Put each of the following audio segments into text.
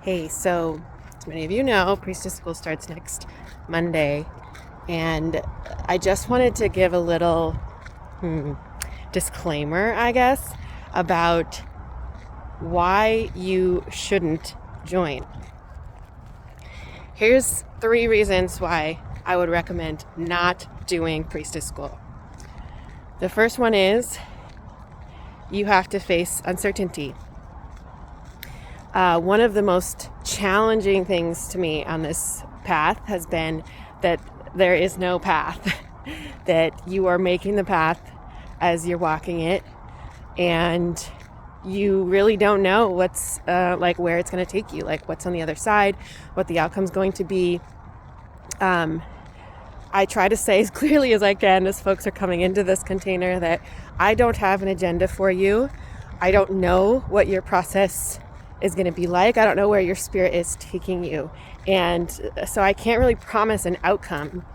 Hey, so as many of you know, Priestess School starts next Monday, and I just wanted to give a little disclaimer, I guess, about why you shouldn't join. Here's 3 reasons why I would recommend not doing Priestess School. The first one is you have to face uncertainty. One of the most challenging things to me on this path has been that there is no path, that you are making the path as you're walking it, and you really don't know what's where it's going to take you, like what's on the other side, what the outcome's going to be. I try to say as clearly as I can as folks are coming into this container that I don't have an agenda for you. I don't know what your process is going to be like. I don't know where your spirit is taking you. And so I can't really promise an outcome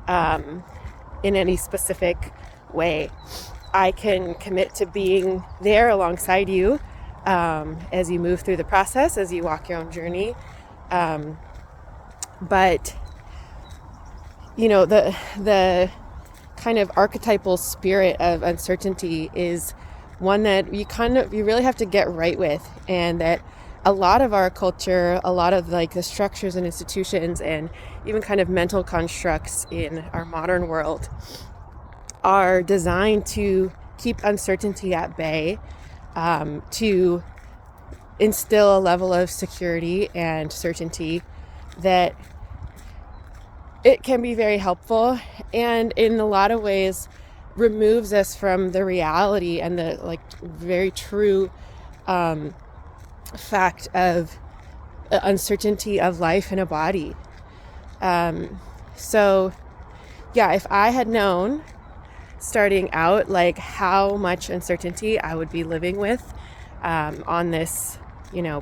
in any specific way. I can commit to being there alongside you as you move through the process, as you walk your own journey. But you know, the kind of archetypal spirit of uncertainty is one that you really have to get right with, and that a lot of our culture, a lot of like the structures and institutions and even kind of mental constructs in our modern world are designed to keep uncertainty at bay, to instill a level of security and certainty that it can be very helpful, and in a lot of ways removes us from the reality and the like very true fact of uncertainty of life in a body. So yeah, if I had known starting out like how much uncertainty I would be living with on this,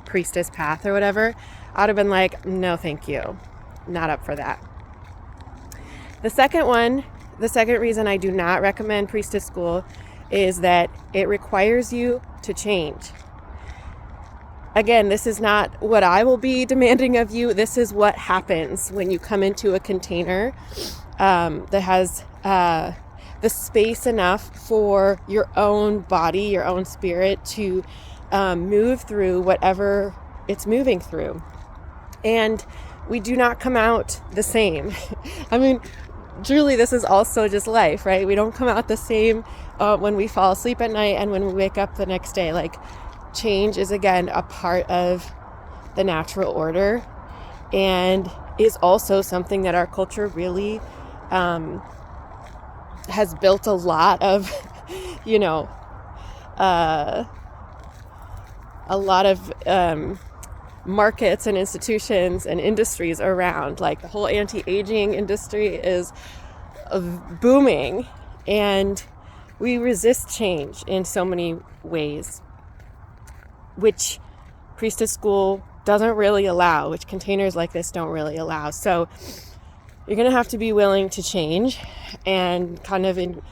priestess path or whatever, I'd have been like, no, thank you. Not up for that. The second reason I do not recommend Priestess School is that it requires you to change. Again, this is not what I will be demanding of you. This is what happens when you come into a container that has the space enough for your own body, your own spirit to move through whatever it's moving through. And we do not come out the same. I mean, truly, this is also just life, right? We don't come out the same when we fall asleep at night and when we wake up the next day. Like, change is, again, a part of the natural order, and is also something that our culture really has built a lot of, markets and institutions and industries around. Like, the whole anti-aging industry is booming, and we resist change in so many ways, which Priestess School doesn't really allow, which containers like this don't really allow. So you're going to have to be willing to change, and kind of in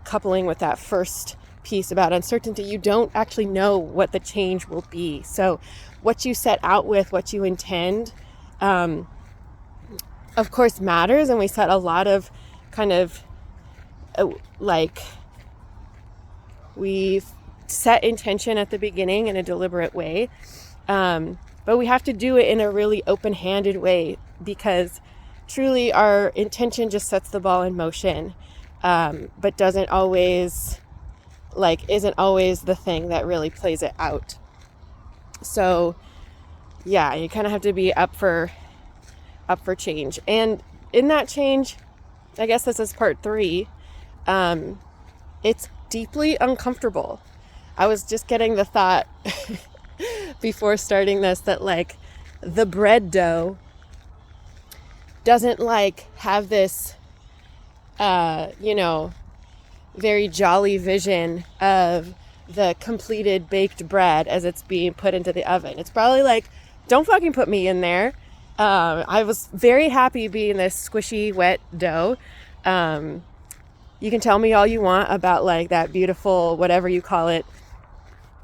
coupling with that first piece about uncertainty, you don't actually know what the change will be. So what you set out with, what you intend, of course matters, and we set a lot of kind of we set intention at the beginning in a deliberate way, but we have to do it in a really open-handed way, because truly our intention just sets the ball in motion, but isn't always the thing that really plays it out. So yeah, you kind of have to be up for change. And in that change, I guess this is part 3, it's deeply uncomfortable. I was just getting the thought before starting this that like the bread dough doesn't have this very jolly vision of the completed baked bread as it's being put into the oven. It's probably like, don't fucking put me in there. I was very happy being this squishy, wet dough. You can tell me all you want about that beautiful, whatever you call it,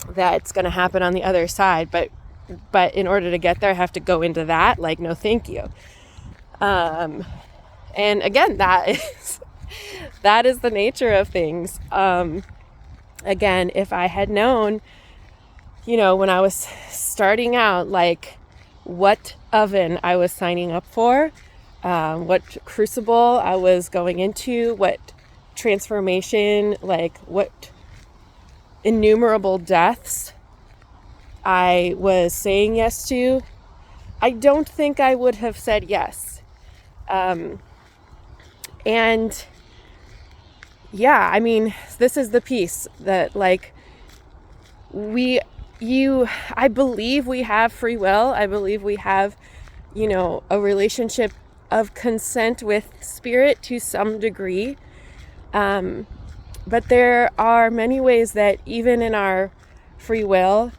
that's going to happen on the other side. But but in order to get there, I have to go into that. Like, no, thank you. And again, that is the nature of things. Again, if I had known, when I was starting out, like what oven I was signing up for, what crucible I was going into, what transformation, like what innumerable deaths I was saying yes to, I don't think I would have said yes. And yeah, I mean, this is the piece that like I believe we have free will. I believe we have, a relationship of consent with spirit to some degree. But there are many ways that even in our free will,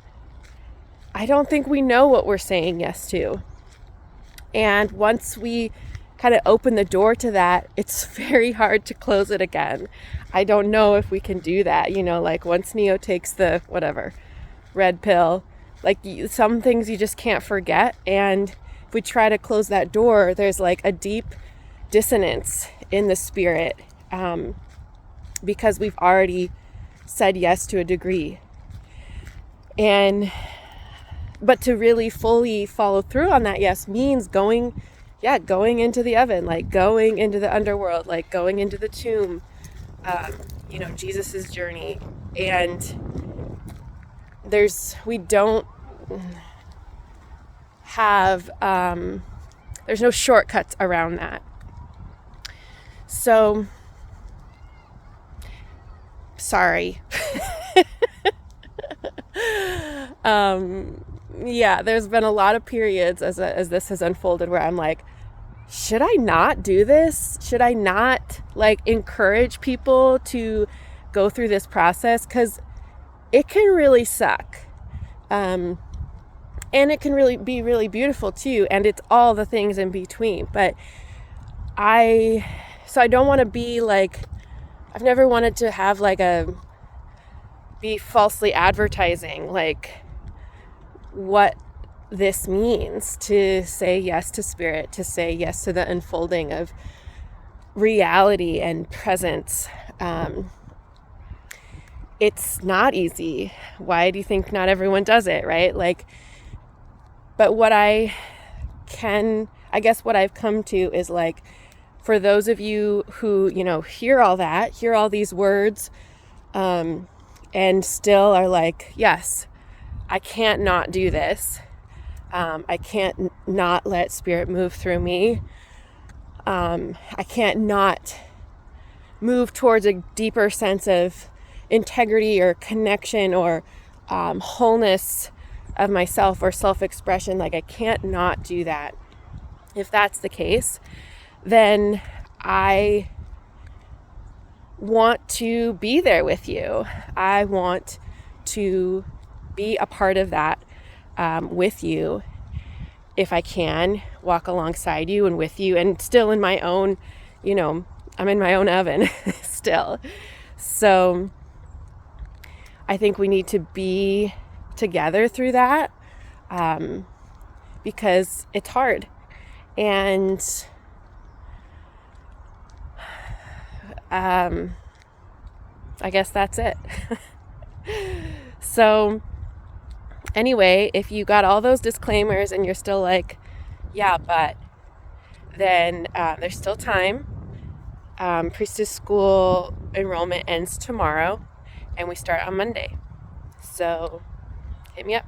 I don't think we know what we're saying yes to. And once we kind of open the door to that, it's very hard to close it again. I don't know if we can do that. Like once Neo takes the red pill, like some things you just can't forget. And if we try to close that door, there's like a deep dissonance in the spirit, because we've already said yes to a degree. But to really fully follow through on that yes means going into the oven, like going into the underworld, like going into the tomb, Jesus's journey. And we don't have, there's no shortcuts around that. So, sorry. There's been a lot of periods as this has unfolded where I'm like, should I not do this? Should I not encourage people to go through this process? Because it can really suck. And it can really be really beautiful too. And it's all the things in between. But I don't want to be I've never wanted to have be falsely advertising what this means to say yes to spirit, to say yes to the unfolding of reality and presence. It's not easy. Why do you think not everyone does it, right? But what I guess what I've come to is for those of you who, hear all these words, and still are yes, I can't not do this. I can't not let spirit move through me. I can't not move towards a deeper sense of integrity or connection or wholeness of myself or self-expression. I can't not do that. If that's the case, then I want to be there with you. I want to be a part of that with you, if I can, walk alongside you and with you, and still in my own, I'm in my own oven still. So I think we need to be together through that, because it's hard. And I guess that's it. So anyway, if you got all those disclaimers and you're still yeah, but then there's still time. Priestess School enrollment ends tomorrow and we start on Monday. So hit me up.